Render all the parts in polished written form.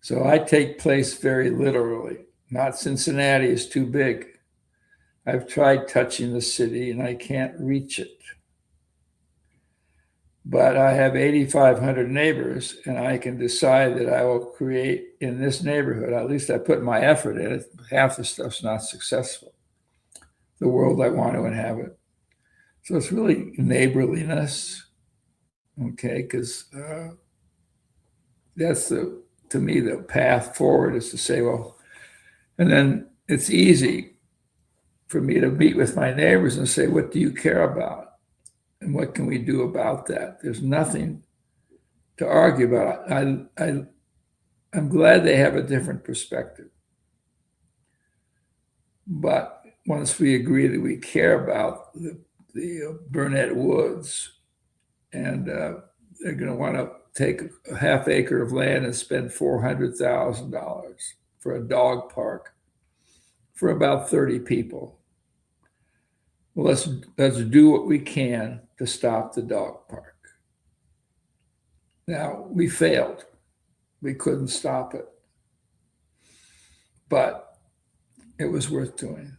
So I take place very literally. Not Cincinnati is too big. I've tried touching the city and I can't reach it. But I have 8,500 neighbors, and I can decide that I will create in this neighborhood, at least I put my effort in it. Half the stuff's not successful, the world I want to inhabit. So it's really neighborliness, okay? Because that's to me, the path forward is to say, well, and then it's easy for me to meet with my neighbors and say, what do you care about? And what can we do about that? There's nothing to argue about. I'm glad they have a different perspective. But once we agree that we care about the Burnett Woods, and they're going to want to take a half acre of land and spend $400,000 for a dog park for about 30 people. Well, let's do what we can to stop the dog park. Now, we failed. We couldn't stop it. But it was worth doing.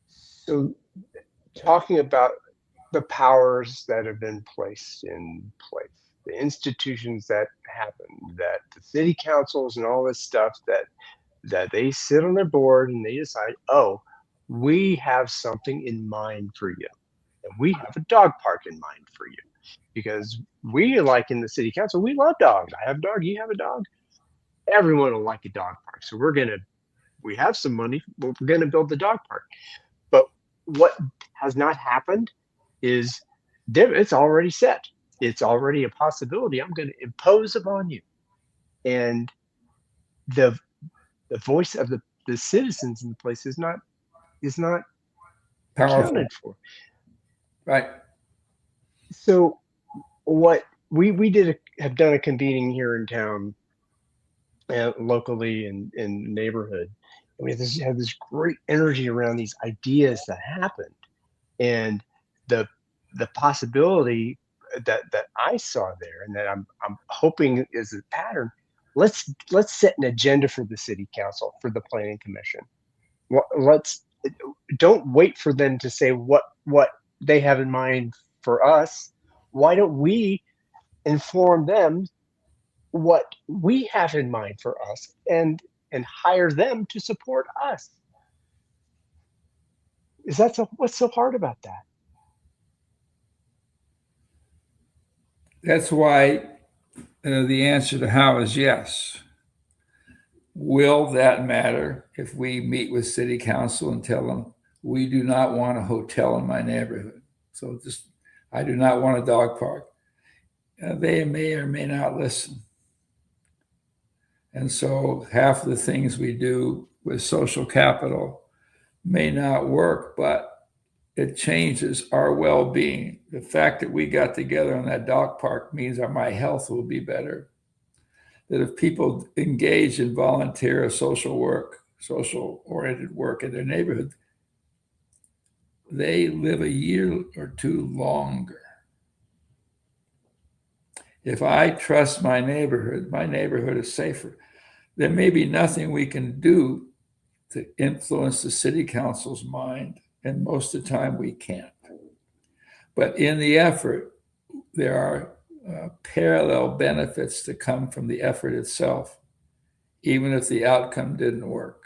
So, talking about the powers that have been placed in place, the institutions that happen, that the city councils and all this stuff that they sit on their board and they decide, oh, we have something in mind for you. And we have a dog park in mind for you. Because we, like in the city council, we love dogs. I have a dog, you have a dog. Everyone will like a dog park. So we have some money, we're gonna build the dog park. But what has not happened is it's already set. It's already a possibility. I'm going to impose upon you. And the voice of the citizens in the place is not Powerful. accounted for. Right. So what we have done a convening here in town, locally in the neighborhood. And we have this great energy around these ideas that happened, and the possibility that I saw there, and that I'm hoping is a pattern. Let's set an agenda for the city council, for the planning commission. Let's don't wait for them to say what they have in mind for us. Why don't we inform them what we have in mind for us, and hire them to support us? What's so hard about that? That's why the answer to how is yes. Will that matter if we meet with city council and tell them we do not want a hotel in my neighborhood? So I do not want a dog park. They may or may not listen. And so half of the things we do with social capital may not work, but it changes our well-being. The fact that we got together on that dog park means that my health will be better. That if people engage in volunteer social work, social-oriented work in their neighborhood, they live a year or two longer. If I trust my neighborhood is safer. There may be nothing we can do to influence the city council's mind, and most of the time we can't. But in the effort, there are parallel benefits to come from the effort itself, even if the outcome didn't work.